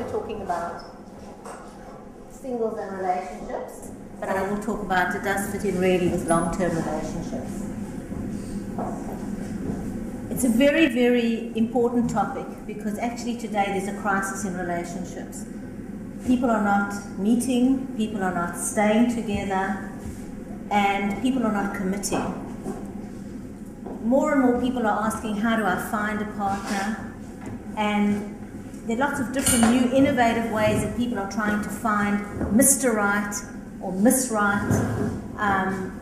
be talking about singles and relationships, but I will talk about it does fit in really with long-term relationships. It's a very, very important topic because actually today there's a crisis in relationships. People are not meeting, people are not staying together, and people are not committing. More and more people are asking, how do I find a partner? And there are lots of different new innovative ways that people are trying to find Mr. Right or Miss Right,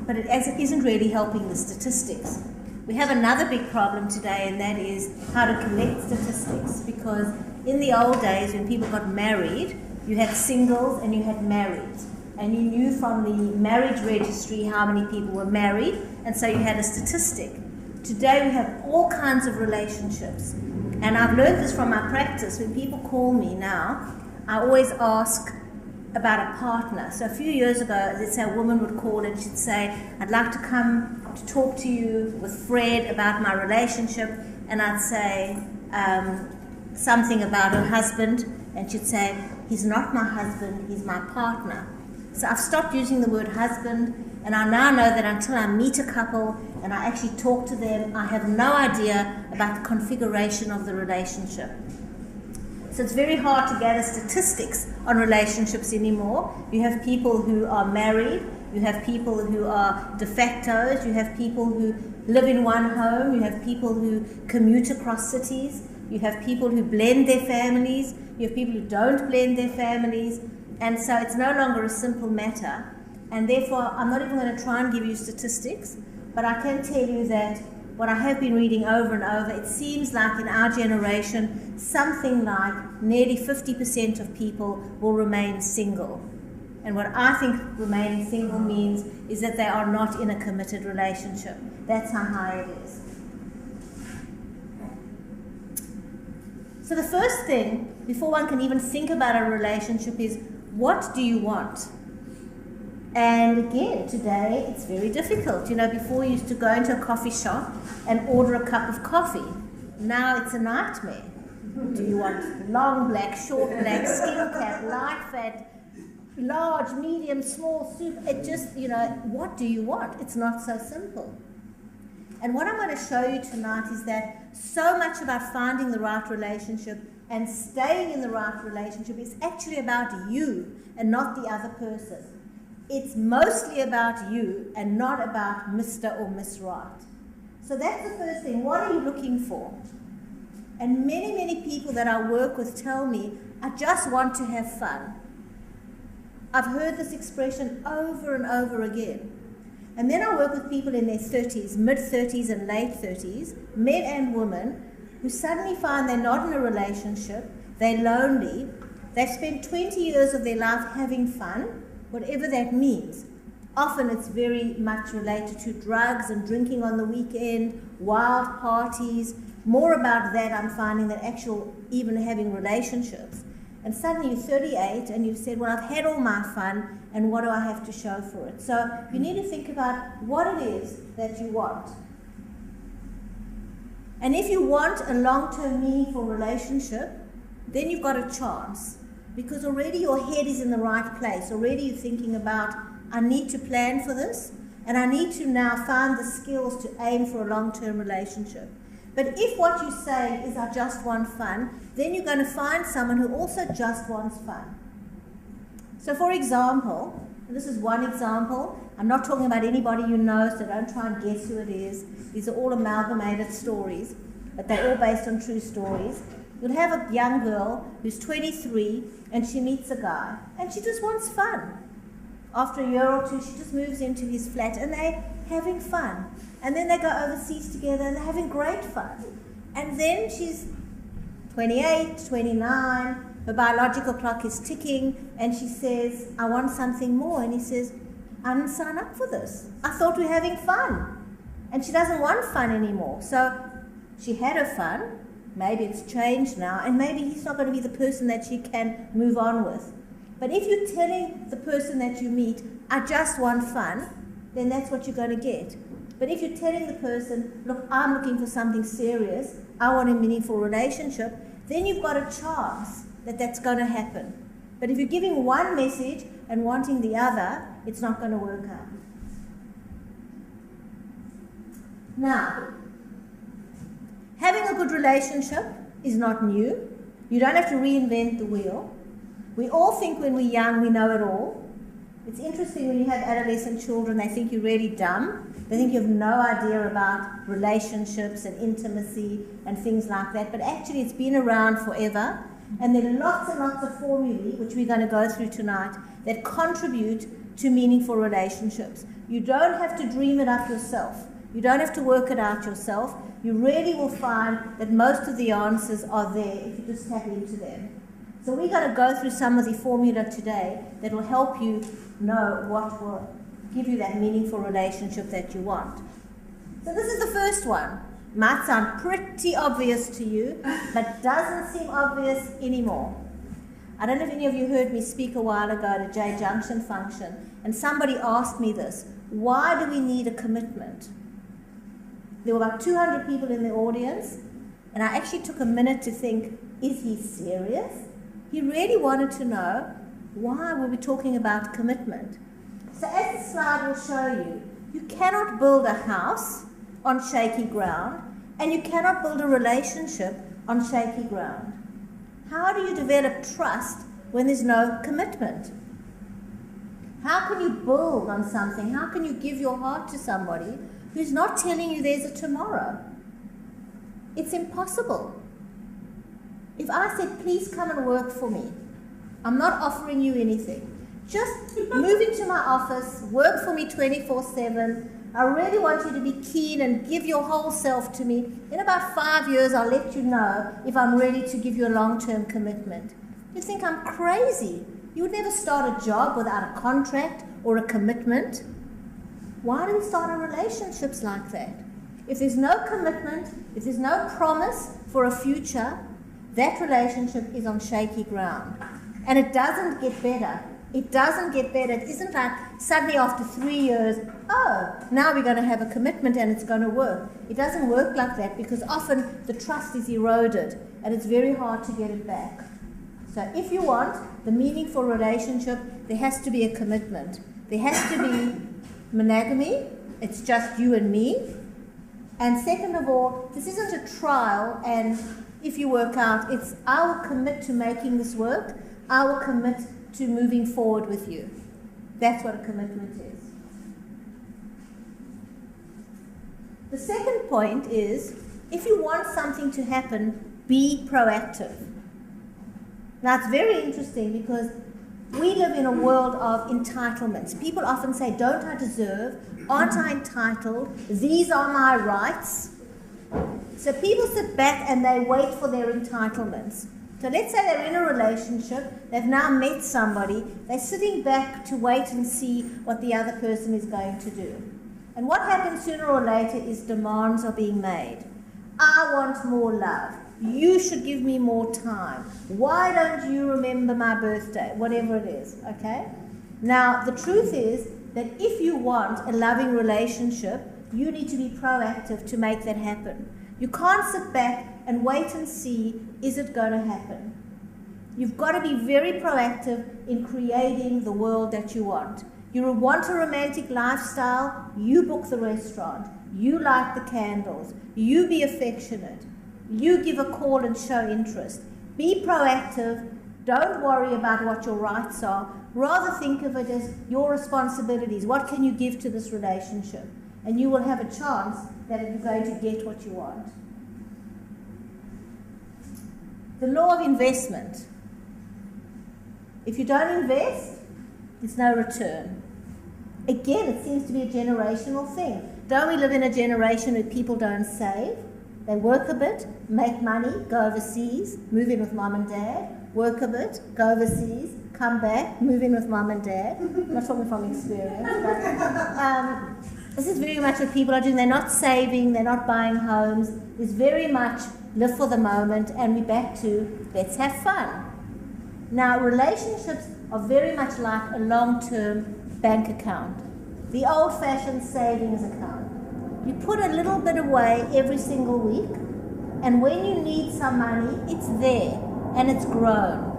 but it isn't really helping the statistics. We have another big problem today, and that is how to collect statistics, because in the old days when people got married, you had singles and you had marrieds, and you knew from the marriage registry how many people were married, and so you had a statistic. Today we have all kinds of relationships, and I've learned this from my practice. When people call me now, I always ask about a partner. So a few years ago, let's say a woman would call and she'd say, I'd like to come to talk to you with Fred about my relationship, and I'd say something about her husband, and she'd say, he's not my husband, he's my partner. So I've stopped using the word husband, and I now know that until I meet a couple and I actually talk to them, I have no idea about the configuration of the relationship. So it's very hard to gather statistics on relationships anymore. You have people who are married, you have people who are de factos, you have people who live in one home, you have people who commute across cities, you have people who blend their families, you have people who don't blend their families, and so it's no longer a simple matter. And therefore, I'm not even going to try and give you statistics, but I can tell you that what I have been reading over and over, it seems like in our generation, something like nearly 50% of people will remain single. And what I think remaining single means is that they are not in a committed relationship. That's how high it is. So the first thing, before one can even think about a relationship, is what do you want? And again, today it's very difficult. You know, before you used to go into a coffee shop and order a cup of coffee. Now it's a nightmare. Do you want long black, short black, skin cap, light fat, large, medium, small, soup? It just, you know, what do you want? It's not so simple. And what I'm going to show you tonight is that so much about finding the right relationship and staying in the right relationship is actually about you and not the other person. It's mostly about you and not about Mr. or Miss Right. So that's the first thing. What are you looking for? And many, many people that I work with tell me, I just want to have fun. I've heard this expression over and over again. And then I work with people in their 30s, mid-30s and late 30s, men and women, who suddenly find they're not in a relationship, they're lonely, they've spent 20 years of their life having fun, whatever that means. Often it's very much related to drugs and drinking on the weekend, wild parties, more about that I'm finding than actual even having relationships. And suddenly you're 38 and you've said, well, I've had all my fun, and what do I have to show for it? So you need to think about what it is that you want. And if you want a long-term meaningful relationship, then you've got a chance. Because already your head is in the right place. Already you're thinking about, I need to plan for this, and I need to now find the skills to aim for a long-term relationship. But if what you say is, I just want fun, then you're going to find someone who also just wants fun. So for example, and this is one example, I'm not talking about anybody you know, so don't try and guess who it is. These are all amalgamated stories, but they're all based on true stories. You'll have a young girl who's 23 and she meets a guy and she just wants fun. After a year or two, she just moves into his flat and they're having fun. And then they go overseas together and they're having great fun. And then she's 28, 29, her biological clock is ticking, and she says, I want something more. And he says, I didn't sign up for this. I thought we were having fun. And she doesn't want fun anymore. So she had her fun. Maybe it's changed now, and maybe he's not going to be the person that she can move on with. But if you're telling the person that you meet, I just want fun, then that's what you're going to get. But if you're telling the person, look, I'm looking for something serious, I want a meaningful relationship, then you've got a chance that that's going to happen. But if you're giving one message and wanting the other, it's not going to work out. Now, having a good relationship is not new. You don't have to reinvent the wheel. We all think when we're young we know it all. It's interesting when you have adolescent children, they think you're really dumb. They think you have no idea about relationships and intimacy and things like that. But actually it's been around forever. And there are lots and lots of formulae, which we're going to go through tonight, that contribute to meaningful relationships. You don't have to dream it up yourself. You don't have to work it out yourself. You really will find that most of the answers are there if you just tap into them. So we're going to go through some of the formula today that will help you know what will give you that meaningful relationship that you want. So this is the first one. Might sound pretty obvious to you, but doesn't seem obvious anymore. I don't know if any of you heard me speak a while ago at a J Junction function, and somebody asked me this: why do we need a commitment? There were about 200 people in the audience, and I actually took a minute to think, is he serious? He really wanted to know, why were we talking about commitment? So as the slide will show you, you cannot build a house on shaky ground, and you cannot build a relationship on shaky ground. How do you develop trust when there's no commitment? How can you build on something? How can you give your heart to somebody who's not telling you there's a tomorrow? It's impossible. If I said, please come and work for me, I'm not offering you anything. Just move into my office, work for me 24/7. I really want you to be keen and give your whole self to me. In about 5 years, I'll let you know if I'm ready to give you a long-term commitment. You think I'm crazy. You would never start a job without a contract or a commitment. Why do we start our relationships like that? If there's no commitment, if there's no promise for a future, that relationship is on shaky ground. And it doesn't get better. It doesn't get better. It isn't like suddenly after 3 years, oh, now we're going to have a commitment and it's going to work. It doesn't work like that because often the trust is eroded and it's very hard to get it back. So if you want the meaningful relationship, there has to be a commitment. There has to be monogamy. It's just you and me. And second of all, this isn't a trial and if you work out, it's I will commit to making this work. I will commit to moving forward with you. That's what a commitment is. The second point is, if you want something to happen, be proactive. Now it's very interesting because we live in a world of entitlements. People often say, don't I deserve? Aren't I entitled? These are my rights. So people sit back and they wait for their entitlements. So let's say they're in a relationship, they've now met somebody, they're sitting back to wait and see what the other person is going to do. And what happens sooner or later is demands are being made. I want more love. You should give me more time. Why don't you remember my birthday? Whatever it is, okay? Now, the truth is that if you want a loving relationship, you need to be proactive to make that happen. You can't sit back and wait and see, is it going to happen? You've got to be very proactive in creating the world that you want. You want a romantic lifestyle, you book the restaurant, you light the candles, you be affectionate, you give a call and show interest. Be proactive, don't worry about what your rights are, rather think of it as your responsibilities. What can you give to this relationship? And you will have a chance that you're going to get what you want. The law of investment. If you don't invest, there's no return. Again, it seems to be a generational thing. Don't we live in a generation where people don't save? They work a bit, make money, go overseas, move in with mom and dad, work a bit, go overseas, come back, move in with mom and dad. I'm not talking from experience, but this is very much what people are doing. They're not saving, they're not buying homes. There's very much live for the moment, and we're back to let's have fun. Now, relationships are very much like a long-term bank account, the old-fashioned savings account. You put a little bit away every single week, and when you need some money, it's there, and it's grown.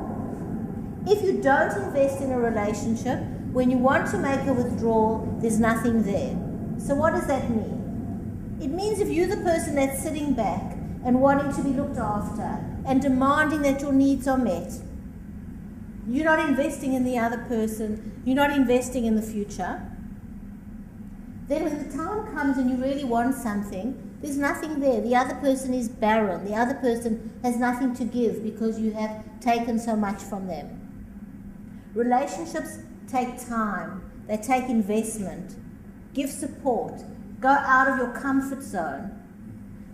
If you don't invest in a relationship, when you want to make a withdrawal, there's nothing there. So what does that mean? It means if you're the person that's sitting back and wanting to be looked after and demanding that your needs are met, you're not investing in the other person, you're not investing in the future, then when the time comes and you really want something, there's nothing there. The other person is barren. The other person has nothing to give because you have taken so much from them. Relationships take time. They take investment. Give support. Go out of your comfort zone.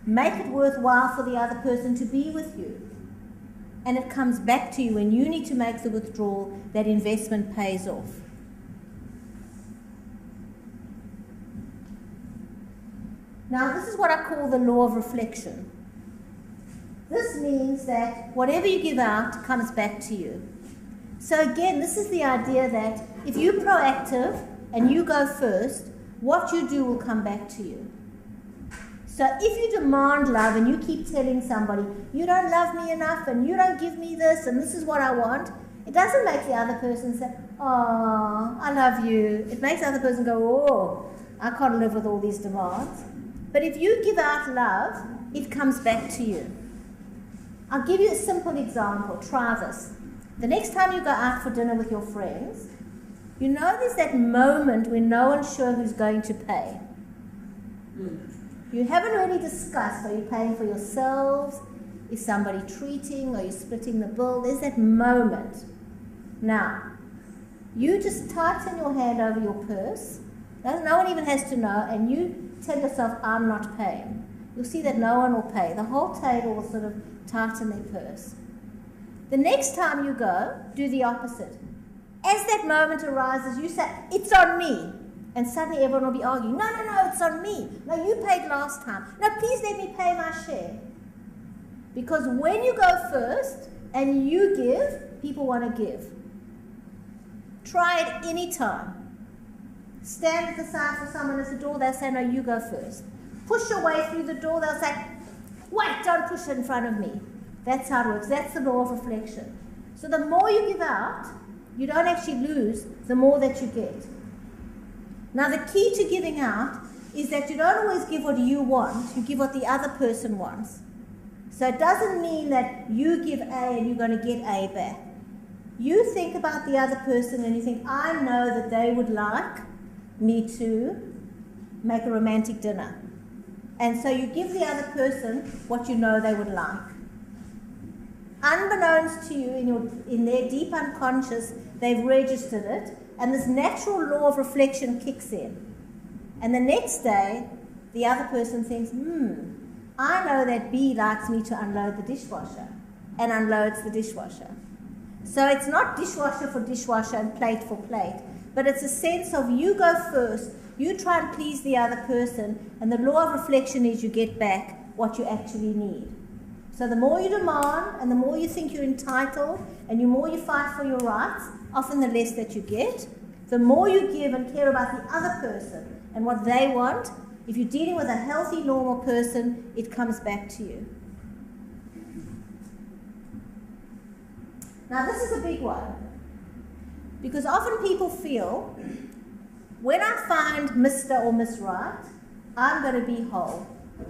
Make it worthwhile for the other person to be with you. And it comes back to you when you need to make the withdrawal, that investment pays off. Now, this is what I call the law of reflection. This means that whatever you give out comes back to you. So again, this is the idea that if you're proactive and you go first, what you do will come back to you. So if you demand love and you keep telling somebody, you don't love me enough and you don't give me this and this is what I want, it doesn't make the other person say, oh, I love you. It makes the other person go, oh, I can't live with all these demands. But if you give out love, it comes back to you. I'll give you a simple example. Try this. The next time you go out for dinner with your friends, you know there's that moment when no one's sure who's going to pay. You haven't really discussed, are you paying for yourselves? Is somebody treating? Are you splitting the bill? There's that moment. Now, you just tighten your hand over your purse. No one even has to know, and you tell yourself, I'm not paying. You'll see that no one will pay. The whole table will sort of tighten their purse. The next time you go, do the opposite. As that moment arises, you say, it's on me. And suddenly everyone will be arguing, no, it's on me. No, you paid last time. No, please let me pay my share. Because when you go first and you give, people want to give. Try it any time. Stand at the side for someone at the door, they'll say, no, you go first. Push your way through the door, they'll say, wait, don't push it in front of me. That's how it works. That's the law of reflection. So the more you give out, you don't actually lose, the more that you get. Now the key to giving out is that you don't always give what you want, you give what the other person wants. So it doesn't mean that you give A and you're going to get A back. You think about the other person and you think, I know that they would like me to make a romantic dinner. And so you give the other person what you know they would like. Unbeknownst to you, in their deep unconscious, they've registered it, and this natural law of reflection kicks in. And the next day, the other person thinks, I know that B likes me to unload the dishwasher, and unloads the dishwasher. So it's not dishwasher for dishwasher and plate for plate, but it's a sense of you go first, you try and please the other person, and the law of reflection is you get back what you actually need. So the more you demand, and the more you think you're entitled, and the more you fight for your rights, often the less that you get. The more you give and care about the other person and what they want, if you're dealing with a healthy, normal person, it comes back to you. Now this is a big one, because often people feel, when I find Mr. or Miss Right, I'm going to be whole.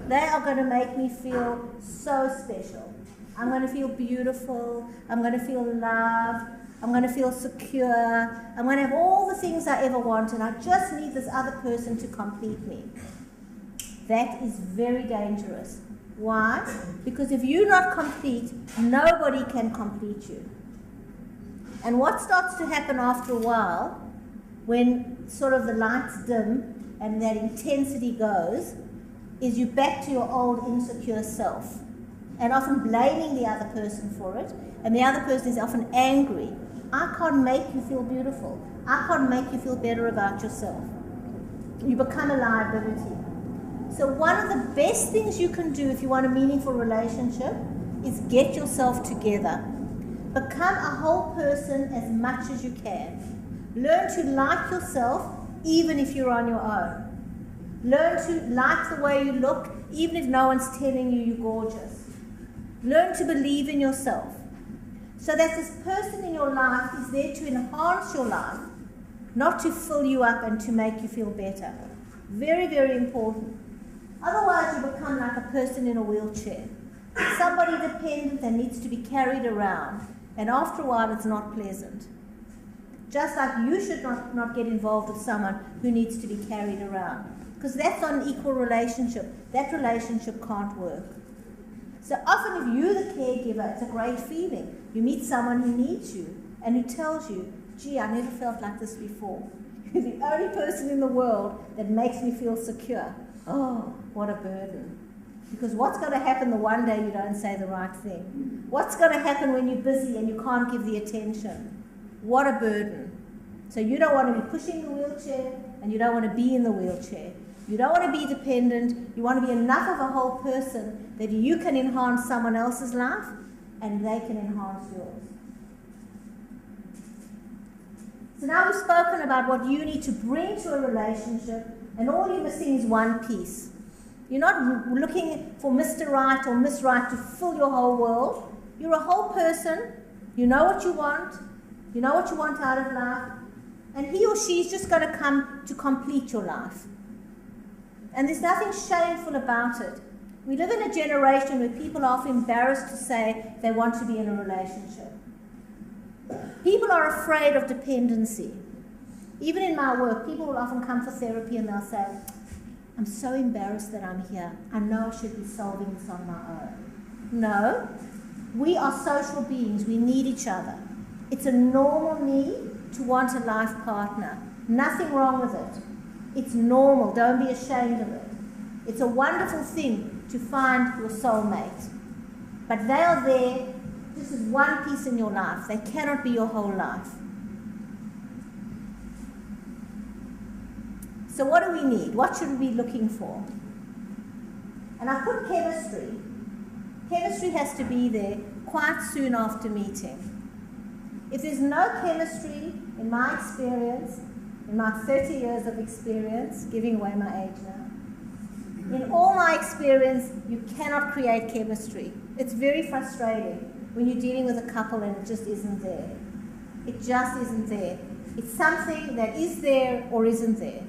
They are going to make me feel so special. I'm going to feel beautiful. I'm going to feel loved. I'm going to feel secure. I'm going to have all the things I ever wanted. I just need this other person to complete me. That is very dangerous. Why? Because if you're not complete, nobody can complete you. And what starts to happen after a while, when sort of the lights dim and that intensity goes, is you back to your old insecure self, and often blaming the other person for it, and the other person is often angry. I can't make you feel beautiful. I can't make you feel better about yourself. You become a liability. So one of the best things you can do if you want a meaningful relationship is get yourself together. Become a whole person as much as you can. Learn to like yourself even if you're on your own. Learn to like the way you look, even if no one's telling you you're gorgeous. Learn to believe in yourself. So that this person in your life is there to enhance your life, not to fill you up and to make you feel better. Very, very important. Otherwise you become like a person in a wheelchair. Somebody dependent that needs to be carried around, and after a while it's not pleasant. Just like you should not get involved with someone who needs to be carried around, because that's not an equal relationship. That relationship can't work. So often if you're the caregiver, it's a great feeling. You meet someone who needs you and who tells you, gee, I never felt like this before. You're the only person in the world that makes me feel secure. Oh, what a burden. Because what's going to happen the one day you don't say the right thing? What's going to happen when you're busy and you can't give the attention? What a burden. So you don't want to be pushing the wheelchair and you don't want to be in the wheelchair. You don't want to be dependent. You want to be enough of a whole person that you can enhance someone else's life and they can enhance yours. So now we've spoken about what you need to bring to a relationship, and all you're missing is one piece. You're not looking for Mr. Right or Miss Right to fill your whole world. You're a whole person. You know what you want. You know what you want out of life. And he or she is just going to come to complete your life. And there's nothing shameful about it. We live in a generation where people are often embarrassed to say they want to be in a relationship. People are afraid of dependency. Even in my work, people will often come for therapy and they'll say, I'm so embarrassed that I'm here. I know I should be solving this on my own. No, we are social beings. We need each other. It's a normal need to want a life partner. Nothing wrong with it. It's normal. Don't be ashamed of it. It's a wonderful thing to find your soulmate. But they are there just as one piece in your life. They cannot be your whole life. So what do we need? What should we be looking for? And I put chemistry. Chemistry has to be there quite soon after meeting. If there's no chemistry, in my experience, in my 30 years of experience, giving away my age now, in all my experience, you cannot create chemistry. It's very frustrating when you're dealing with a couple and it just isn't there. It just isn't there. It's something that is there or isn't there.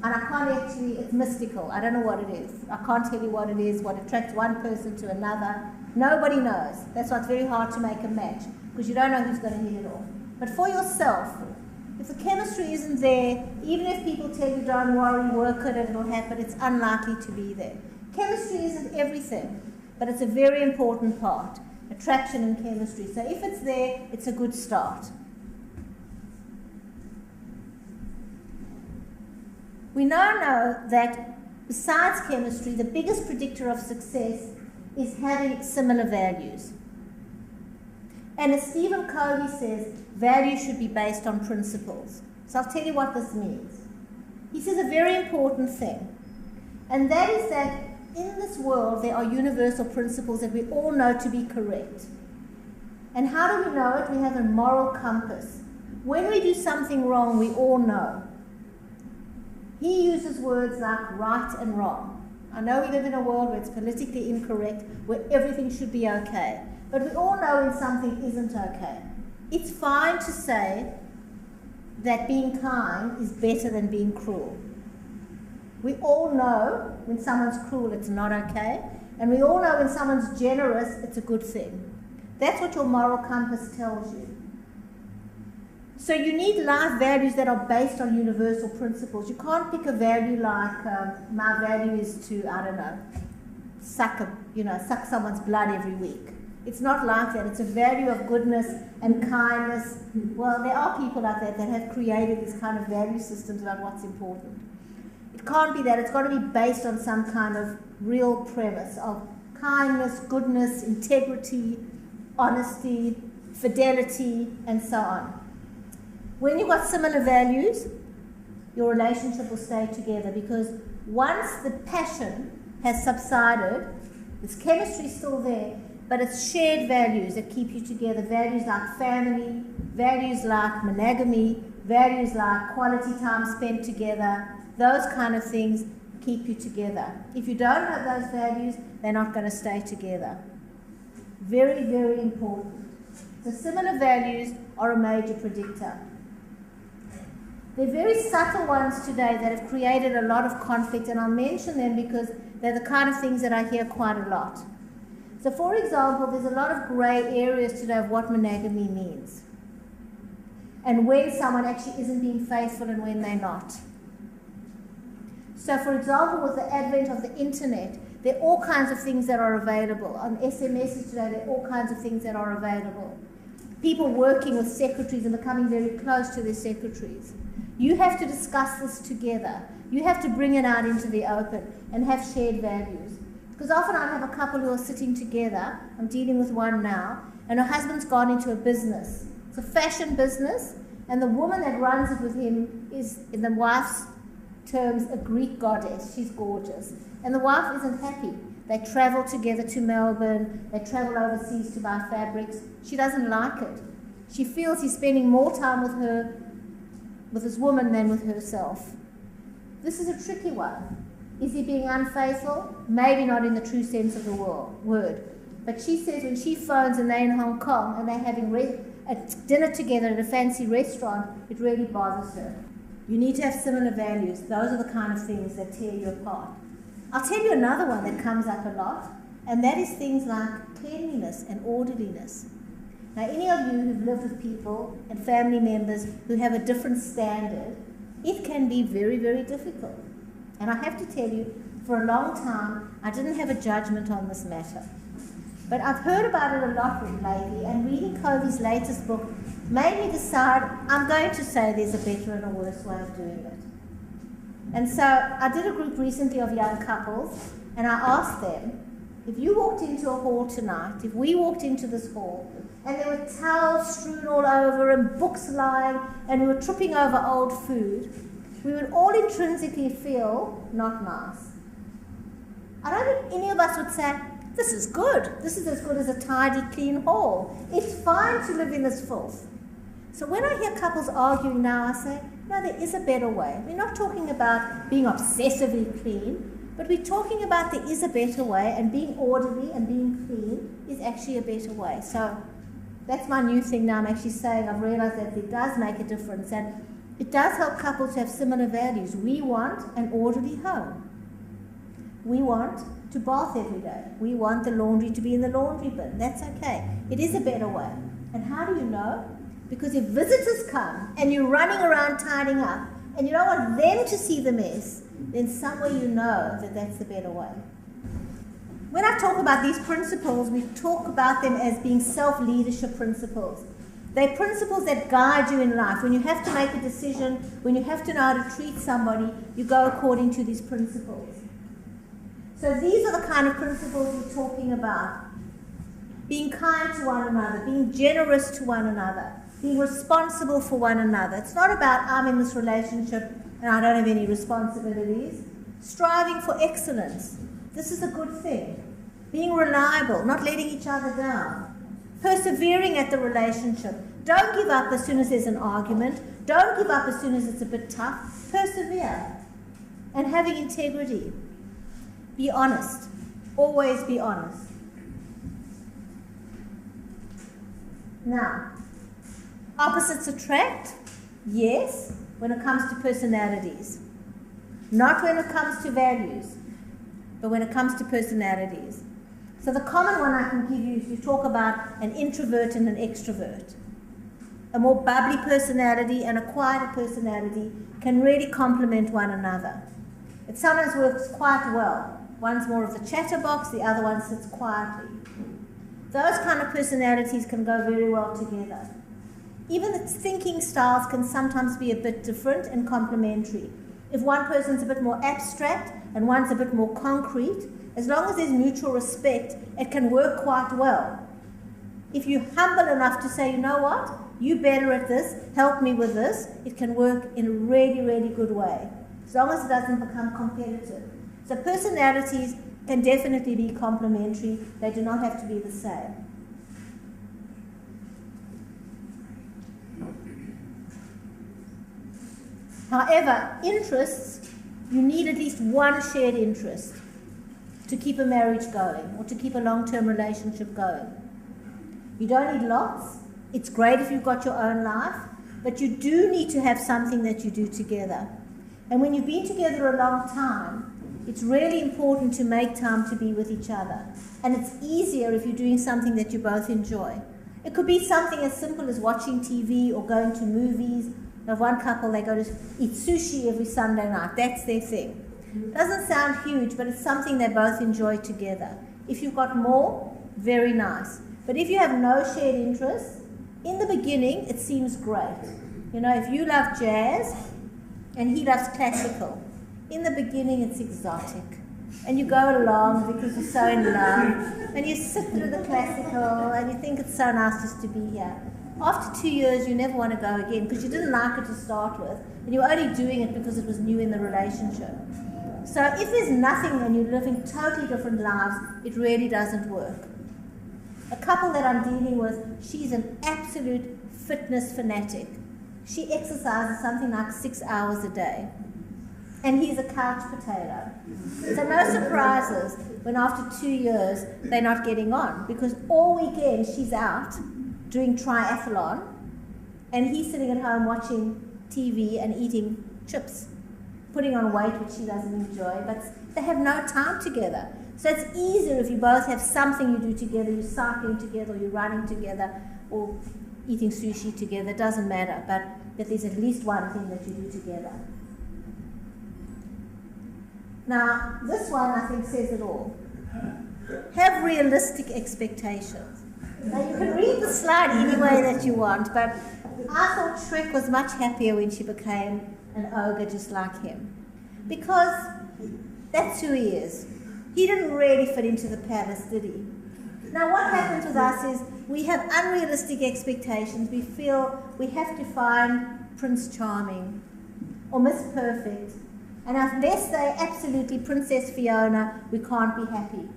And I can't actually, it's mystical. I don't know what it is. I can't tell you what it is, what attracts one person to another. Nobody knows. That's why it's very hard to make a match, because you don't know who's going to hit it off. But for yourself, if the chemistry isn't there, even if people tell you don't worry, work it and it'll happen, it's unlikely to be there. Chemistry isn't everything, but it's a very important part. Attraction and chemistry. So if it's there, it's a good start. We now know that besides chemistry, the biggest predictor of success is having similar values. And as Stephen Covey says, values should be based on principles. So I'll tell you what this means. He says a very important thing, and that is that in this world there are universal principles that we all know to be correct. And how do we know it? We have a moral compass. When we do something wrong, we all know. He uses words like right and wrong. I know we live in a world where it's politically incorrect, where everything should be okay. But we all know when something isn't okay. It's fine to say that being kind is better than being cruel. We all know when someone's cruel, it's not okay. And we all know when someone's generous, it's a good thing. That's what your moral compass tells you. So you need life values that are based on universal principles. You can't pick a value like, my value is to, I don't know, suck someone's blood every week. It's not like that. It's a value of goodness and kindness. Well, there are people out there that have created these kind of value systems about what's important. It can't be that. It's got to be based on some kind of real premise of kindness, goodness, integrity, honesty, fidelity, and so on. When you've got similar values, your relationship will stay together, because once the passion has subsided, this chemistry is still there, but it's shared values that keep you together. Values like family, values like monogamy, values like quality time spent together. Those kind of things keep you together. If you don't have those values, they're not going to stay together. Very, very important. So similar values are a major predictor. There are very subtle ones today that have created a lot of conflict, and I'll mention them because they're the kind of things that I hear quite a lot. So for example, there's a lot of grey areas today of what monogamy means, and when someone actually isn't being faithful and when they're not. So for example, with the advent of the internet, there are all kinds of things that are available. On SMSs today, there are all kinds of things that are available. People working with secretaries and becoming very close to their secretaries. You have to discuss this together. You have to bring it out into the open and have shared values. Because often I have a couple who are sitting together, I'm dealing with one now, and her husband's gone into a business. It's a fashion business, and the woman that runs it with him is, in the wife's terms, a Greek goddess. She's gorgeous. And the wife isn't happy. They travel together to Melbourne, they travel overseas to buy fabrics. She doesn't like it. She feels he's spending more time with her, with this woman, than with herself. This is a tricky one. Is he being unfaithful? Maybe not in the true sense of the word. But she says when she phones and they're in Hong Kong and they're having a dinner together at a fancy restaurant, it really bothers her. You need to have similar values. Those are the kind of things that tear you apart. I'll tell you another one that comes up a lot, and that is things like cleanliness and orderliness. Now, any of you who've lived with people and family members who have a different standard, it can be very, very difficult. And I have to tell you, for a long time, I didn't have a judgment on this matter. But I've heard about it a lot lately, and reading Covey's latest book made me decide I'm going to say there's a better and a worse way of doing it. And so I did a group recently of young couples, and I asked them, if you walked into a hall tonight, if we walked into this hall, and there were towels strewn all over and books lying, and we were tripping over old food, we would all intrinsically feel not nice. I don't think any of us would say, this is good. This is as good as a tidy, clean hall. It's fine to live in this filth. So when I hear couples arguing now, I say, no, there is a better way. We're not talking about being obsessively clean, but we're talking about there is a better way, and being orderly and being clean is actually a better way. So that's my new thing now. I'm actually saying I've realized that it does make a difference, and it does help couples to have similar values. We want an orderly home. We want to bath every day. We want the laundry to be in the laundry bin. That's okay. It is a better way. And how do you know? Because if visitors come and you're running around tidying up and you don't want them to see the mess, then somewhere you know that that's the better way. When I talk about these principles, we talk about them as being self-leadership principles. They're principles that guide you in life. When you have to make a decision, when you have to know how to treat somebody, you go according to these principles. So these are the kind of principles we're talking about. Being kind to one another, being generous to one another, being responsible for one another. It's not about I'm in this relationship and I don't have any responsibilities. Striving for excellence. This is a good thing. Being reliable, not letting each other down. Persevering at the relationship. Don't give up as soon as there's an argument. Don't give up as soon as it's a bit tough. Persevere. And having integrity. Be honest. Always be honest. Now, opposites attract? Yes, when it comes to personalities. Not when it comes to values, but when it comes to personalities. So the common one I can give you is you talk about an introvert and an extrovert. A more bubbly personality and a quieter personality can really complement one another. It sometimes works quite well. One's more of the chatterbox, the other one sits quietly. Those kind of personalities can go very well together. Even the thinking styles can sometimes be a bit different and complementary. If one person's a bit more abstract and one's a bit more concrete, as long as there's mutual respect, it can work quite well. If you're humble enough to say, you know what, you're better at this, help me with this, it can work in a really, really good way, as long as it doesn't become competitive. So personalities can definitely be complementary. They do not have to be the same. However, interests, you need at least one shared interest to keep a marriage going or to keep a long-term relationship going. You don't need lots, It's great if you've got your own life, but you do need to have something that you do together. And when you've been together a long time, it's really important to make time to be with each other. And it's easier if you're doing something that you both enjoy. It could be something as simple as watching TV or going to movies. Now, one couple, they go to eat sushi every Sunday night. That's their thing. Doesn't sound huge, but it's something they both enjoy together. If you've got more, very nice. But if you have no shared interests, in the beginning, it seems great. You know, if you love jazz and he loves classical, in the beginning it's exotic. And you go along because you're so in love, and you sit through the classical, and you think it's so nice just to be here. After 2 years, you never want to go again because you didn't like it to start with, and you were only doing it because it was new in the relationship. So if there's nothing and you're living totally different lives, it really doesn't work. A couple that I'm dealing with, she's an absolute fitness fanatic. She exercises something like 6 hours a day. And he's a couch potato. So no surprises when after 2 years they're not getting on, because all weekend she's out doing triathlon and he's sitting at home watching TV and eating chips, putting on weight which she doesn't enjoy, but they have no time together. So it's easier if you both have something you do together, you're cycling together, or you're running together, or eating sushi together, it doesn't matter, but that there's at least one thing that you do together. Now, this one I think says it all. Have realistic expectations. Now, you can read the slide any way that you want, but I thought Shrek was much happier when she became an ogre just like him. Because that's who he is. He didn't really fit into the palace, did he? Now, what happens with us is we have unrealistic expectations. We feel we have to find Prince Charming or Miss Perfect. And unless they're absolutely Princess Fiona, we can't be happy.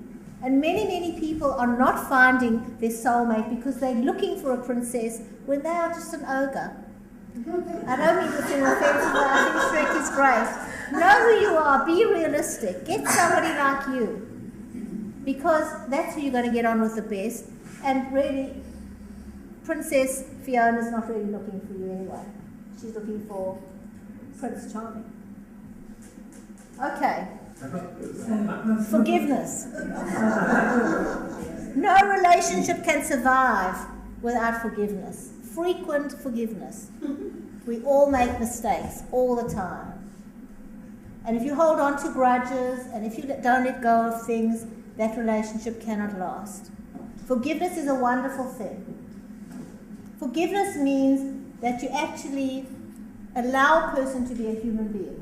And many, many people are not finding their soulmate because they're looking for a princess when they are just an ogre. I don't mean this in an offensive way. I think Shrek is great. Know who you are. Be realistic. Get somebody like you. Because that's who you're going to get on with the best. And really, Princess Fiona's not really looking for you anyway. She's looking for Prince Charming. Okay. Forgiveness. No relationship can survive without forgiveness. Frequent forgiveness. We all make mistakes all the time. And if you hold on to grudges and if you don't let go of things, that relationship cannot last. Forgiveness is a wonderful thing. Forgiveness means that you actually allow a person to be a human being.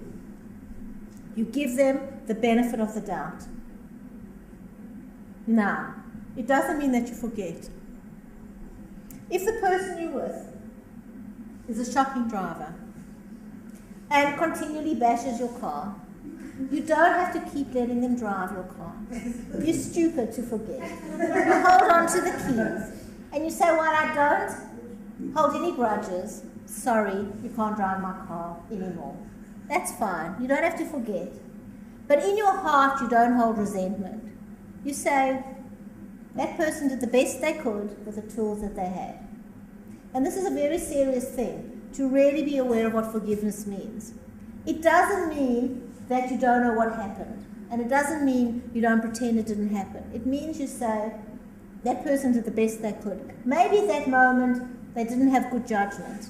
You give them the benefit of the doubt. Now, it doesn't mean that you forget. If the person you're with is a shocking driver and continually bashes your car, you don't have to keep letting them drive your car. You're stupid to forget. You hold on to the keys and you say, well, I don't hold any grudges. Sorry, you can't drive my car anymore. That's fine. You don't have to forget. But in your heart, you don't hold resentment. You say, that person did the best they could with the tools that they had. And this is a very serious thing, to really be aware of what forgiveness means. It doesn't mean that you don't know what happened. And it doesn't mean you don't pretend it didn't happen. It means you say, that person did the best they could. Maybe at that moment, they didn't have good judgment.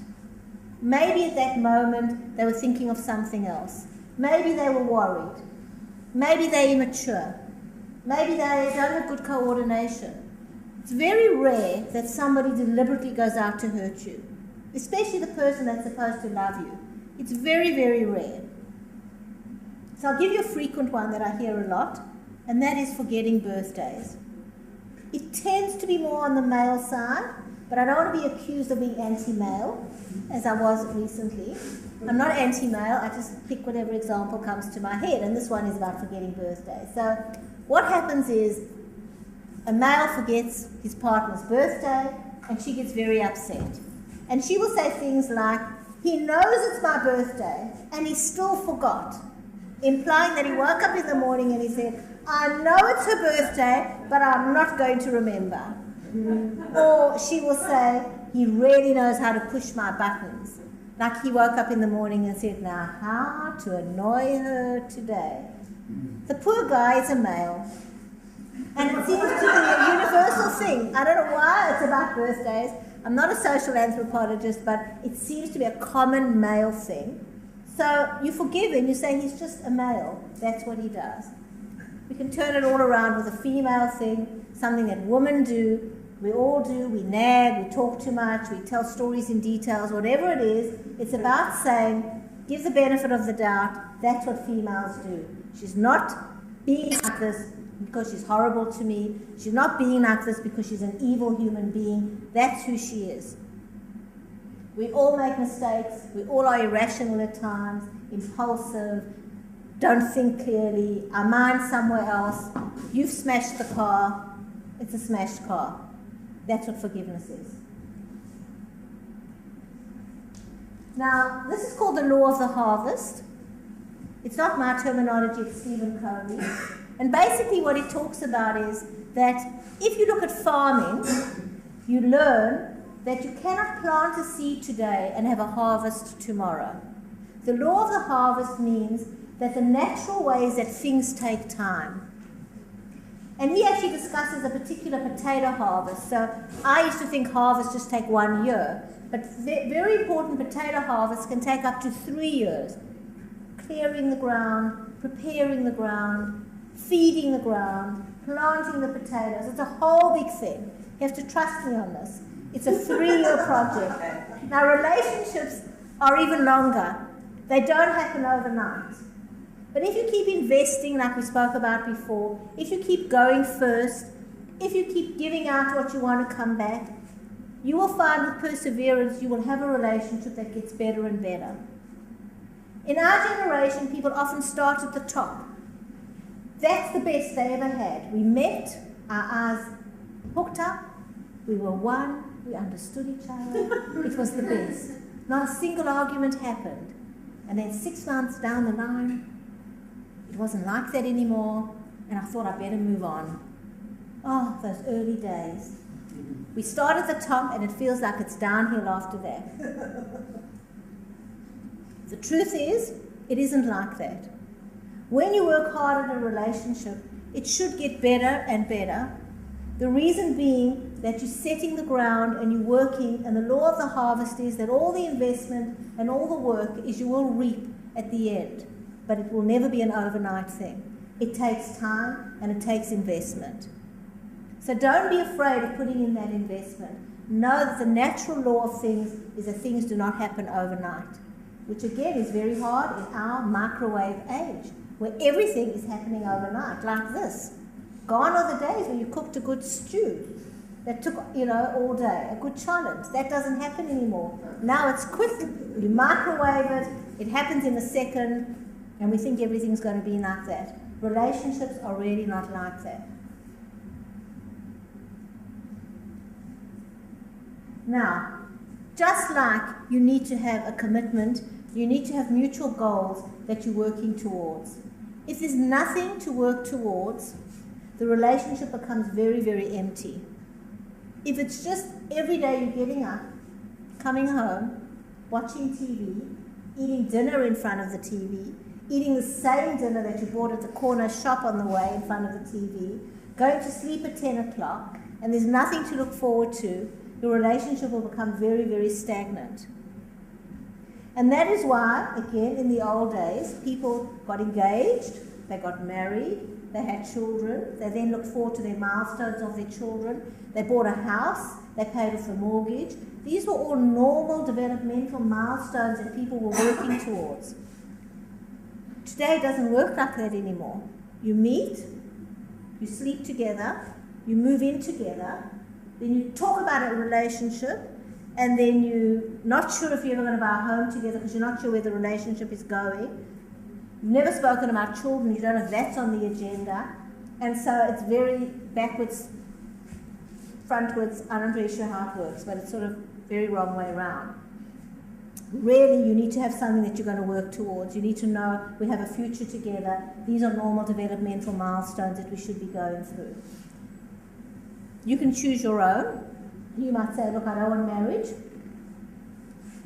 Maybe at that moment, they were thinking of something else. Maybe they were worried. Maybe they're immature. Maybe they don't have good coordination. It's very rare that somebody deliberately goes out to hurt you, especially the person that's supposed to love you. It's very, very rare. So I'll give you a frequent one that I hear a lot, and that is forgetting birthdays. It tends to be more on the male side, but I don't want to be accused of being anti-male, as I was recently. I'm not anti-male, I just pick whatever example comes to my head, and this one is about forgetting birthdays. So what happens is, a male forgets his partner's birthday, and she gets very upset. And she will say things like, he knows it's my birthday, and he still forgot, implying that he woke up in the morning and he said, I know it's her birthday, but I'm not going to remember. Or she will say, he really knows how to push my buttons. Like he woke up in the morning and said, now how to annoy her today. The poor guy is a male. And it seems to be a universal thing. I don't know why it's about birthdays. I'm not a social anthropologist, but it seems to be a common male thing. So you forgive him, you say he's just a male. That's what he does. We can turn it all around with a female thing, something that women do. We all do. We nag, we talk too much, we tell stories in details, whatever it is. It's about saying, give the benefit of the doubt. That's what females do. She's not being like this because she's horrible to me. She's not being like this because she's an evil human being. That's who she is. We all make mistakes. We all are irrational at times, impulsive, don't think clearly, our mind's somewhere else. You've smashed the car. It's a smashed car. That's what forgiveness is. Now, this is called the law of the harvest. It's not my terminology, it's Stephen Covey. And basically what it talks about is that if you look at farming, you learn that you cannot plant a seed today and have a harvest tomorrow. The law of the harvest means that the natural way is that things take time. And he actually discusses a particular potato harvest. So I used to think harvests just take 1 year. But very important potato harvests can take up to 3 years. Clearing the ground, preparing the ground, feeding the ground, planting the potatoes. It's a whole big thing. You have to trust me on this. It's a 3-year project. Now relationships are even longer. They don't happen overnight. But if you keep investing like we spoke about before, if you keep going first, if you keep giving out what you want to come back, you will find with perseverance you will have a relationship that gets better and better. In our generation, people often start at the top. That's the best they ever had. We met, our eyes hooked up, we were one, we understood each other, it was the best. Not a single argument happened. And then 6 months down the line, it wasn't like that anymore, and I thought I'd better move on. Oh, those early days. We start at the top, and it feels like it's downhill after that. The truth is, it isn't like that. When you work hard in a relationship, it should get better and better. The reason being that you're setting the ground and you're working, and the law of the harvest is that all the investment and all the work is you will reap at the end. But it will never be an overnight thing. It takes time and it takes investment. So don't be afraid of putting in that investment. Know that the natural law of things is that things do not happen overnight, which again is very hard in our microwave age, where everything is happening overnight, like this. Gone are the days when you cooked a good stew that took, all day, a good challenge. That doesn't happen anymore. Now it's quick. You microwave it, it happens in a second, and we think everything's going to be like that. Relationships are really not like that. Now, just like you need to have a commitment, you need to have mutual goals that you're working towards. If there's nothing to work towards, the relationship becomes very, very empty. If it's just every day you're getting up, coming home, watching TV, eating dinner in front of the TV, eating the same dinner that you bought at the corner shop on the way in front of the TV, going to sleep at 10 o'clock, and there's nothing to look forward to, your relationship will become very, very stagnant. And that is why, again, in the old days, people got engaged, they got married, they had children, they then looked forward to their milestones of their children, they bought a house, they paid off the mortgage. These were all normal developmental milestones that people were working towards. Today it doesn't work like that anymore. You meet, you sleep together, you move in together, then you talk about a relationship, and then you're not sure if you're ever going to buy a home together because you're not sure where the relationship is going. You've never spoken about children, you don't know if that's on the agenda, and so it's very backwards, frontwards. I'm not really sure how it works, but it's sort of very wrong way around. Really, you need to have something that you're going to work towards. You need to know we have a future together. These are normal developmental milestones that we should be going through. You can choose your own. You might say, look, I don't want marriage,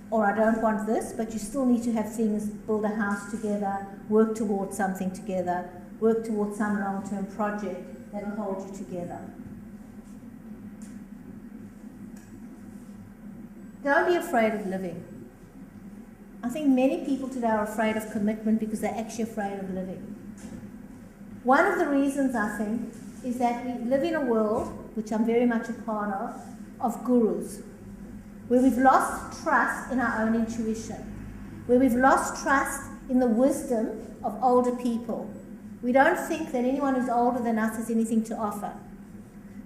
or I don't want this, but you still need to have things, build a house together, work towards something together, work towards some long-term project that will hold you together. Don't be afraid of living. I think many people today are afraid of commitment because they're actually afraid of living. One of the reasons, I think, is that we live in a world, which I'm very much a part of gurus, where we've lost trust in our own intuition, where we've lost trust in the wisdom of older people. We don't think that anyone who's older than us has anything to offer.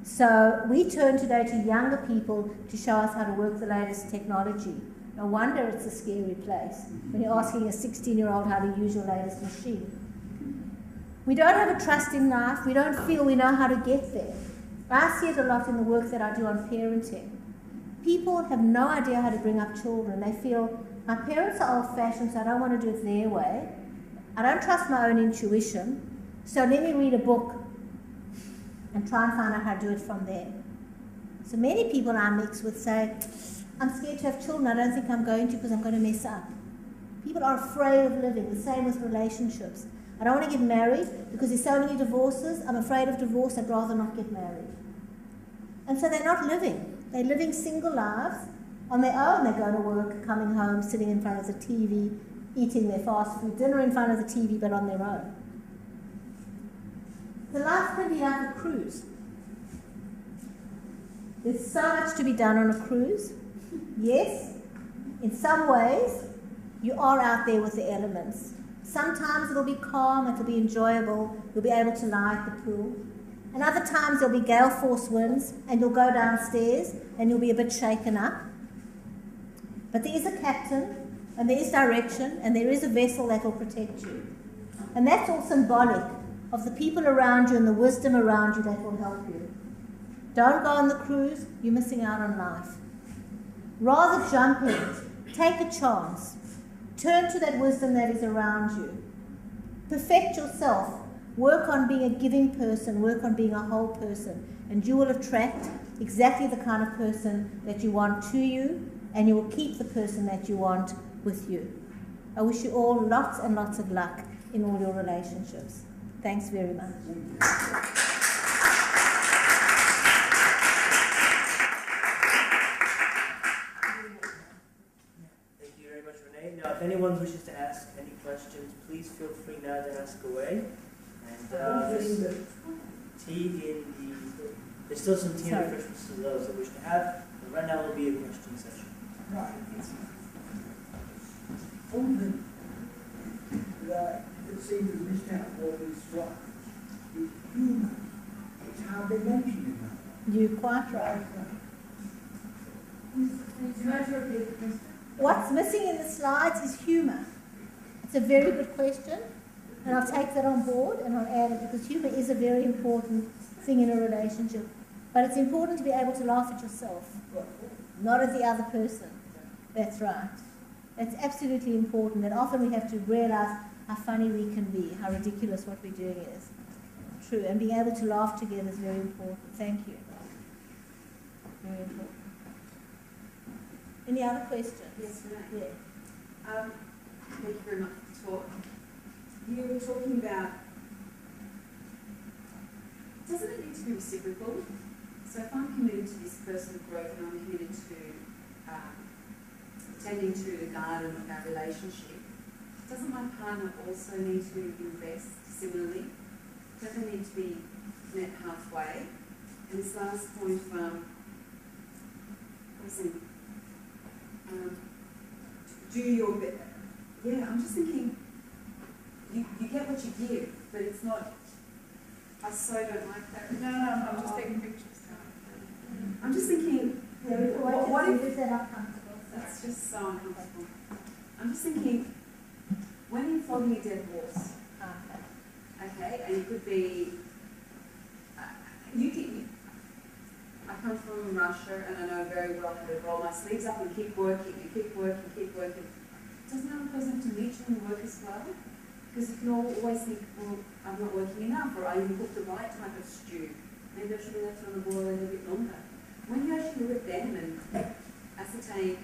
So we turn today to younger people to show us how to work the latest technology. No wonder it's a scary place when you're asking a 16-year-old how to use your latest machine. We don't have a trust in life. We don't feel we know how to get there. I see it a lot in the work that I do on parenting. People have no idea how to bring up children. They feel, my parents are old-fashioned, so I don't want to do it their way. I don't trust my own intuition, so let me read a book and try and find out how to do it from there. So many people I mix with say, I'm scared to have children. I don't think I'm going to because I'm going to mess up. People are afraid of living. The same with relationships. I don't want to get married because there's so many divorces. I'm afraid of divorce. I'd rather not get married. And so they're not living. They're living single lives on their own. They go to work, coming home, sitting in front of the TV, eating their fast food dinner in front of the TV, but on their own. The life can be like a cruise. There's so much to be done on a cruise. Yes, in some ways, you are out there with the elements. Sometimes it'll be calm, it'll be enjoyable, you'll be able to lie at the pool. And other times there'll be gale force winds, and you'll go downstairs, and you'll be a bit shaken up. But there is a captain, and there is direction, and there is a vessel that will protect you. And that's all symbolic of the people around you and the wisdom around you that will help you. Don't go on the cruise, you're missing out on life. Rather jump in, take a chance, turn to that wisdom that is around you. Perfect yourself, work on being a giving person, work on being a whole person, and you will attract exactly the kind of person that you want to you, and you will keep the person that you want with you. I wish you all lots and lots of luck in all your relationships. Thanks very much. Thank you very much, Renee. Now, if anyone wishes to ask any questions, please feel free now to ask away. And there's tea there's still some tea and refreshments to those that wish to have. But right now will be a question session. Right. It seems to missed out all these slides. It's humour. It's hardly mentioned in that. You're quite right. What's missing in the slides is humour. It's a very good question, and I'll take that on board and I'll add it because humour is a very important thing in a relationship. But it's important to be able to laugh at yourself, not at the other person. That's right. It's absolutely important, and often we have to realise how funny we can be, how ridiculous what we're doing is. True, and being able to laugh together is very important. Thank you. Very important. Any other questions? Yes, Renee. Yeah. Thank you very much for the talk. You were talking about, doesn't it need to be reciprocal? So if I'm committed to this personal growth and I'm committed to tending to the garden of our relationship, doesn't my partner also need to invest similarly? Doesn't it need to be met halfway? And this last point, do your bit. Yeah, I'm just thinking, you get what you give, but it's not, I so don't like that. No, I'm just taking pictures. I'm just thinking, what if they're not comfortable? that's just so uncomfortable. I'm just thinking, when you're flogging a dead horse, okay, and you could be, I come from Russia and I know very well how to roll my sleeves up and keep working and keep working, keep working. Doesn't that person have to meet you and work as well? Because you can always think, well, I'm not working enough, or I didn't cook the right type of stew. maybe I should have left it on the boil a little bit longer. When you actually look at them and ascertain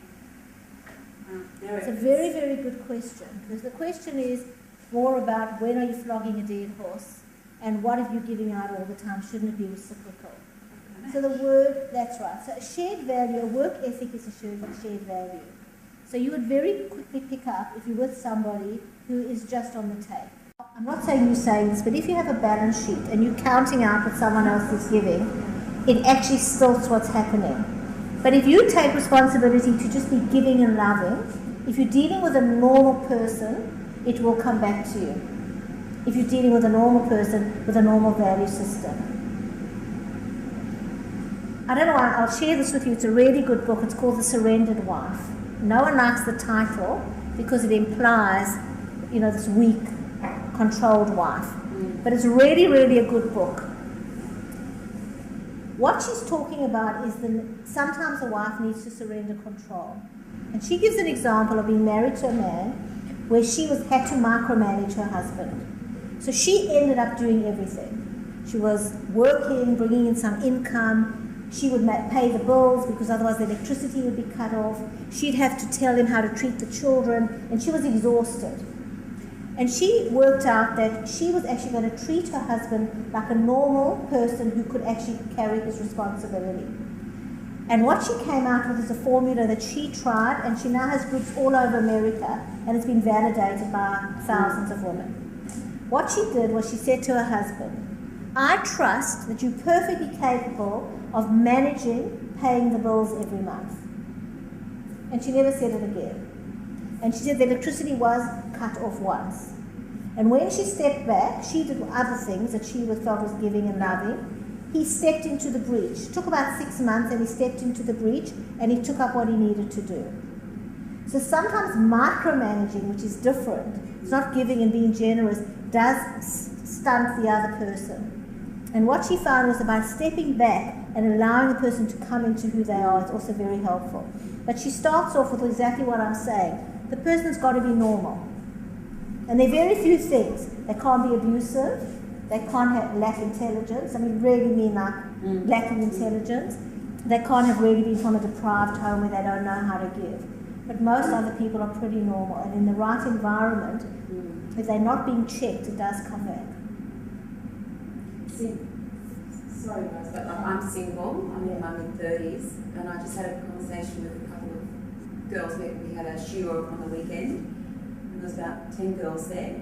their It's a efforts. very, very good question, because the question is more about when are you flogging a dead horse and what if you're giving out all the time, shouldn't it be reciprocal? So the word, that's right. So a shared value, a work ethic is a shared value. So you would very quickly pick up if you're with somebody who is just on the take. I'm not saying you're saying this, but if you have a balance sheet and you're counting out what someone else is giving, it actually stilts what's happening. But if you take responsibility to just be giving and loving, if you're dealing with a normal person, it will come back to you. If you're dealing with a normal person with a normal value system. I don't know, I'll share this with you. It's a really good book. It's called The Surrendered Wife. No one likes the title because it implies, this weak, controlled wife. But it's really, really a good book. What she's talking about is sometimes a wife needs to surrender control. And she gives an example of being married to a man where she had to micromanage her husband. So she ended up doing everything. She was working, bringing in some income. She would pay the bills because otherwise the electricity would be cut off. She'd have to tell him how to treat the children, and she was exhausted. And she worked out that she was actually going to treat her husband like a normal person who could actually carry his responsibility. And what she came out with is a formula that she tried, and she now has groups all over America, and it's been validated by thousands of women. What she did was she said to her husband, I trust that you're perfectly capable of managing paying the bills every month. And she never said it again. And she said the electricity was cut off once. And when she stepped back, she did other things that she felt was giving and loving. He stepped into the breach. It took about 6 months, and he stepped into the breach, and he took up what he needed to do. So sometimes micromanaging, which is different, it's not giving and being generous, does stunt the other person. And what she found was about stepping back and allowing the person to come into who they are is also very helpful. But she starts off with exactly what I'm saying. The person's got to be normal. And there are very few things. They can't be abusive. They can't lack intelligence. I mean, really mean like lacking intelligence. They can't have really been from a deprived home where they don't know how to give. But most other people are pretty normal. And in the right environment, if they're not being checked, it does come back. Sorry guys, but I'm single, I'm in my mid-30s, and I just had a conversation with a couple of girls. We had a shiur on the weekend, and there was about 10 girls there,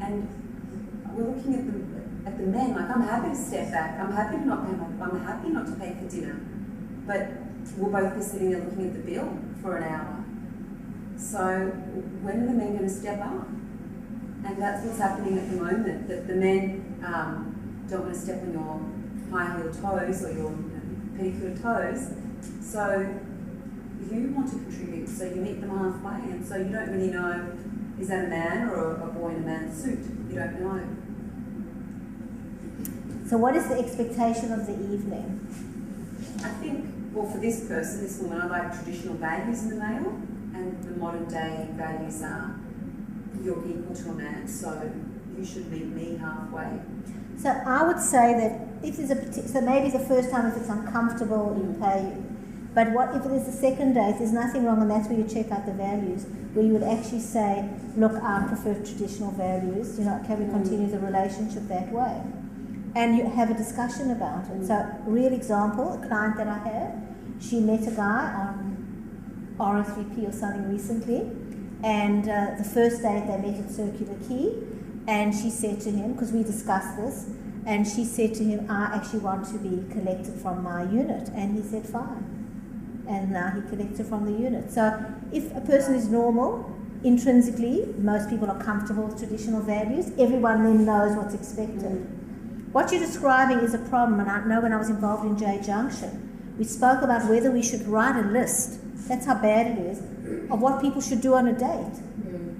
and we're looking at the men, like I'm happy to step back, I'm happy not to pay for dinner, but we'll both be sitting there looking at the bill for an hour. So when are the men going to step up? And that's what's happening at the moment, that the men don't want to step on your high-heeled toes or your pedicure toes. So you want to contribute, so you meet them halfway, and so you don't really know, is that a man or a boy in a man's suit? You don't know. So what is the expectation of the evening? I think, well, for this person, this woman, I like traditional values in the male, and the modern day values are you're equal to a man, so you should meet me halfway. So I would say that if there's so maybe the first time if it's uncomfortable, you pay you. But what if it is the second date, there's nothing wrong, and that's where you check out the values, where you would actually say, look, I prefer traditional values, can we continue the relationship that way? And you have a discussion about it. So a real example, a client that I had, she met a guy on RSVP or something recently, and the first date they met at Circular Quay, and she said to him, because we discussed this, and she said to him, I actually want to be collected from my unit. And he said, fine. And now he collected from the unit. So if a person is normal, intrinsically, most people are comfortable with traditional values. Everyone then knows what's expected. What you're describing is a problem, and I know when I was involved in J Junction, we spoke about whether we should write a list, that's how bad it is, of what people should do on a date.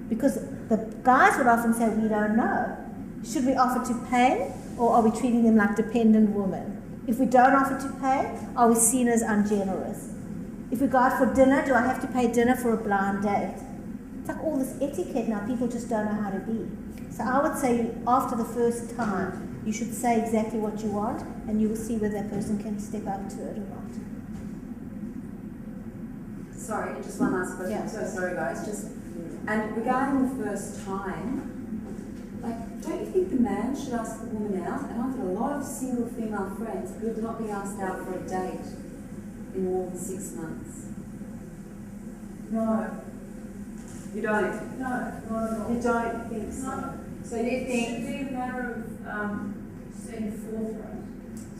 Because the guys would often say, we don't know. Should we offer to pay, or are we treating them like dependent women? If we don't offer to pay, are we seen as ungenerous? If we go out for dinner, do I have to pay dinner for a blind date? It's like all this etiquette now, people just don't know how to be. So I would say after the first time, You should say exactly what you want, and you will see whether that person can step up to it or not. Sorry, just one last question. Yeah. So sorry, guys. And regarding the first time, like, don't you think the man should ask the woman out? And I've got a lot of single female friends who have not been asked out for a date in more than 6 months. No, You don't? no, not at all. You don't think so? No. So you It think? should be a matter of being forthright.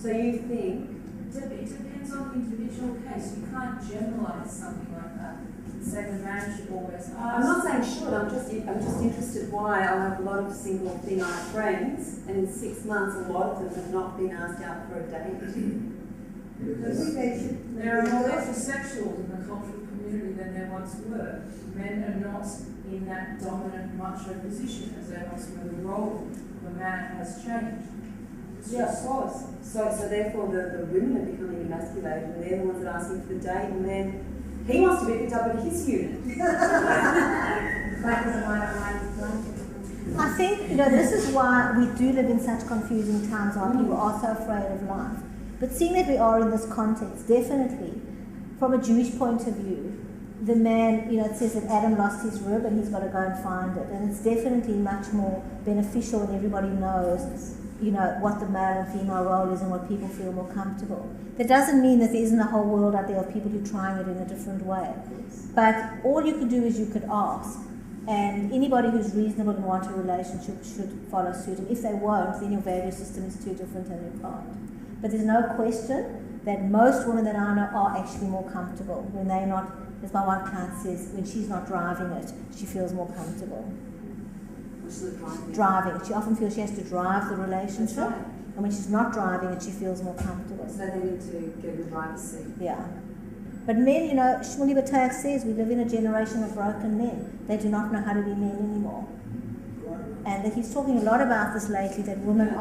So you think? It depends on the individual case. You can't generalise something like that and say the man should always ask. I'm not saying should. I'm just interested why I have a lot of single female friends, and in 6 months, a lot of them have not been asked out for a date. Because there are more heterosexuals in the cultural community than there once were. Men are not in that dominant macho position as they once were. The role of a man has changed. Yeah, of course. So therefore the women are becoming emasculated, and they're the ones that are asking for the date, and then he wants to be picked up at his unit. I think, this is why we do live in such confusing times why people are so afraid of life. But seeing that we are in this context, definitely, from a Jewish point of view, the man, it says that Adam lost his rib and he's got to go and find it. And it's definitely much more beneficial when everybody knows, what the male and female role is and what people feel more comfortable. That doesn't mean that there isn't a whole world out there of people who are trying it in a different way. But all you could do is you could ask. And anybody who's reasonable and wants a relationship should follow suit. And if they won't, then your value system is too different and you can't. But there's no question that most women that I know are actually more comfortable when they're not, as my one client says, when she's not driving it, she feels more comfortable. Driving. She often feels she has to drive the relationship. That's right. And when she's not driving it, she feels more comfortable. So they need to get in the driver's seat. Yeah. But men, Shmuley Bataille says we live in a generation of broken men. They do not know how to be men anymore. And that he's talking a lot about this lately, that women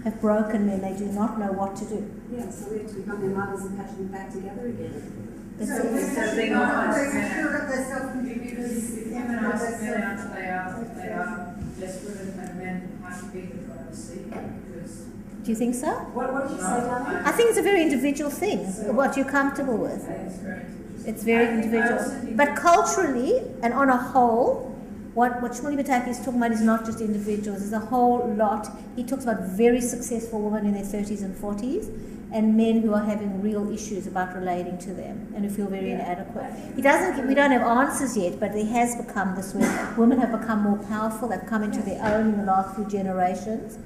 have broken men. They do not know what to do. Yeah, so we have to become their mothers and patch them back together again. That's So it. instead of being honest, because if women ask men out, they are desperate, and men have to be the driver's seat because. Do you think so? What did you say, darling? I think it's a very individual thing, what you're comfortable with. It's very individual. But culturally and on a whole, what Shmuley Bataille is talking about is not just individuals. There's a whole lot. He talks about very successful women in their 30s and 40s and men who are having real issues about relating to them and who feel very inadequate. We don't have answers yet, but it has become this way. Women have become more powerful. They've come into their own in the last few generations.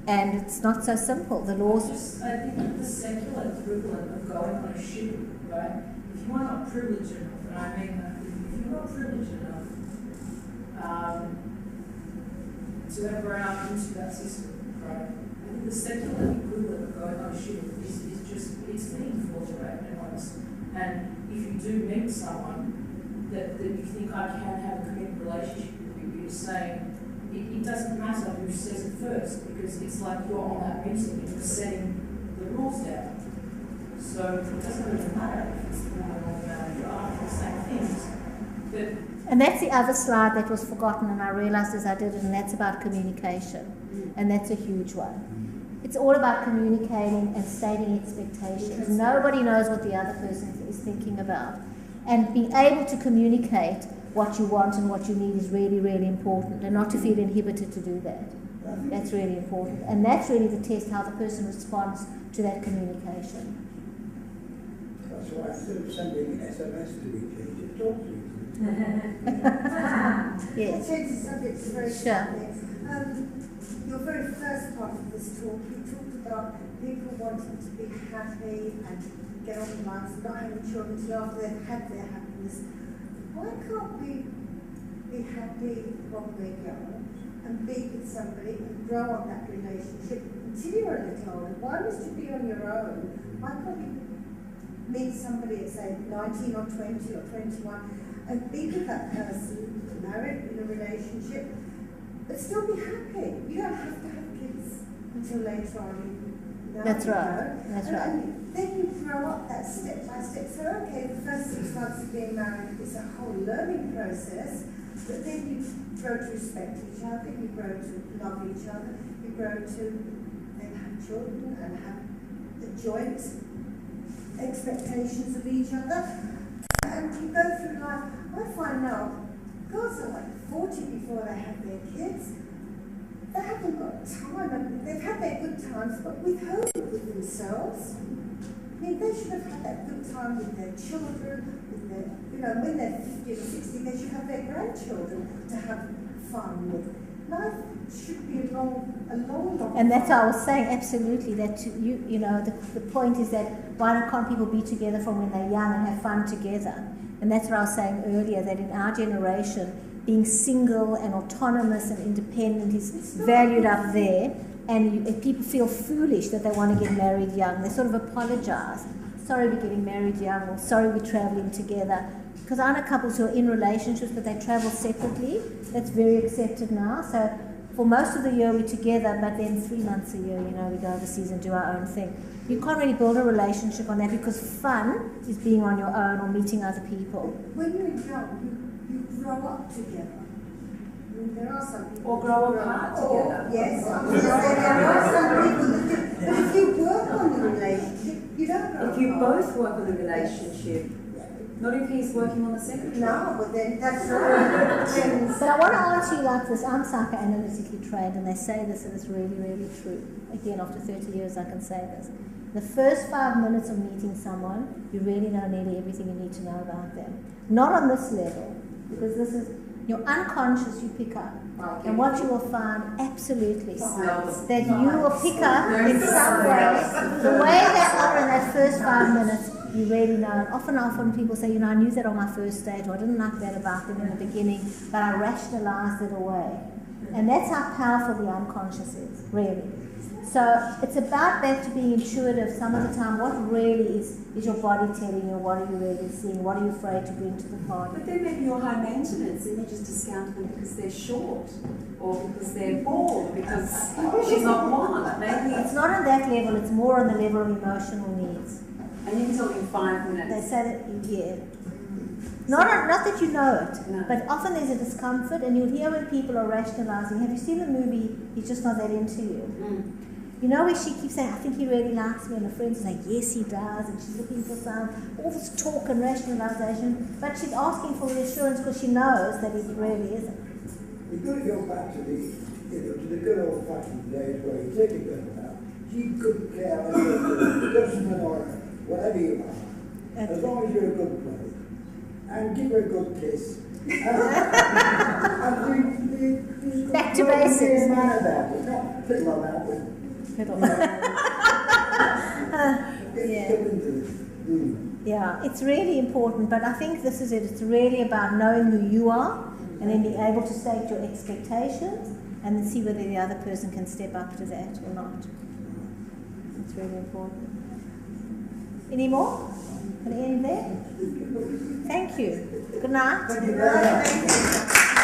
And it's not so simple. The laws. I think the secular equivalent of going on a ship, right? If you are not privileged enough, and I mean that, if you're not privileged enough to have run out into that system, right? I think the secular equivalent of going on a ship is just, it's being forthright and honest. And if you do meet someone that you think I can have a committed relationship with, you're saying, it doesn't matter who says it first, because it's like you're on that meeting and you're setting the rules down. So it doesn't really matter if it's the woman or the man, you're after the same things. And that's the other slide that was forgotten, and I realized as I did it, and that's about communication. And that's a huge one. It's all about communicating and stating expectations. Nobody knows what the other person is thinking about. And being able to communicate what you want and what you need is really, really important, and not to feel inhibited to do that. That's really important. And that's really the test, how the person responds to that communication. That's why instead of sending SMS to each other, just talk to each other. Yes. Change the subject very Sure. quickly. Your very first part of this talk, you talked about people wanting to be happy and get on with life, not having children until after they've had their happiness. Why can't we be happy when we're young and be with somebody and grow on that relationship until you're a little older? Why must you be on your own? Why can't you meet somebody at, say, 19 or 20 or 21 and be with that person, married, in a relationship, but still be happy? You don't have to have kids until later on. That's right. That's right. And then you grow up that step by step. So, okay, the first 6 months of being married is a whole learning process, but then you grow to respect each other, you grow to love each other, you grow to children and have the joint expectations of each other. And you go through life. I find now, girls are like 40 before they have their kids. They haven't got time. And they've had their good times, but with who? With themselves. I mean, they should have had that good time with their children, with their, when they're 50 or 60, they should have their grandchildren to have fun with. Life should be a long And that's time. what I was saying, absolutely, that the point is that why can't people be together from when they're young and have fun together? And that's what I was saying earlier, that in our generation, being single and autonomous and independent is valued up there, and people feel foolish that they want to get married young. They sort of apologize. Sorry we're getting married young, or sorry we're traveling together. Because I know couples who are in relationships but they travel separately. That's very accepted now. So for most of the year we're together, but then 3 months a year, we go overseas and do our own thing. You can't really build a relationship on that, because fun is being on your own or meeting other people. When you're young, you grow up together. I mean, there are some people Or grow apart together. Yes, there are some people that do. But if you work on the relationship, you don't grow If you apart. both work on the relationship, not if he's working on the secretary. No, but then that's right. But I want to answer you like this. I'm psychoanalytically trained, and they say this, and it's really, really true. Again, after 30 years, I can say this. The first 5 minutes of meeting someone, you really know nearly everything you need to know about them. Not on this level, because this is your unconscious you pick up. Okay. And what you will find, absolutely, Smells. that you will pick up in some way, the way they are in that first 5 minutes, you really know. And often people say, I knew that on my first date, or I didn't like that about them in the beginning, but I rationalized it away. And that's how powerful the unconscious is, really. So it's about back to being intuitive some of the time. What really is your body telling you? What are you really seeing? What are you afraid to bring to the party? But then maybe you're high maintenance and you just discount them because they're short, or because they're bored, because she's not blonde. Maybe It's not on that level, it's more on the level of emotional needs. and you can tell in 5 They minutes. say that, yeah. Not that you know it, No. but often there's a discomfort, and you'll hear when people are rationalizing. Have you seen the movie He's Just Not That Into You? Where she keeps saying, I think he really likes me, and her friends are like, yes, he does, and she's looking for all this talk and rationalization, but she's asking for reassurance because she knows that it really isn't. You've got to go back to the good old-fashioned days where you take a girl out. She couldn't care whether you're a dustman or whatever you are, as long as you're a good player. And give her a good kiss. And Back to basics. Be a man about it, not fiddle about it. Yeah, it's really important, but I think this is it. It's really about knowing who you are, and then being able to state your expectations, and then see whether the other person can step up to that or not. It's really important. Any more? Can I end there? Thank you. Good night. Thank you very much.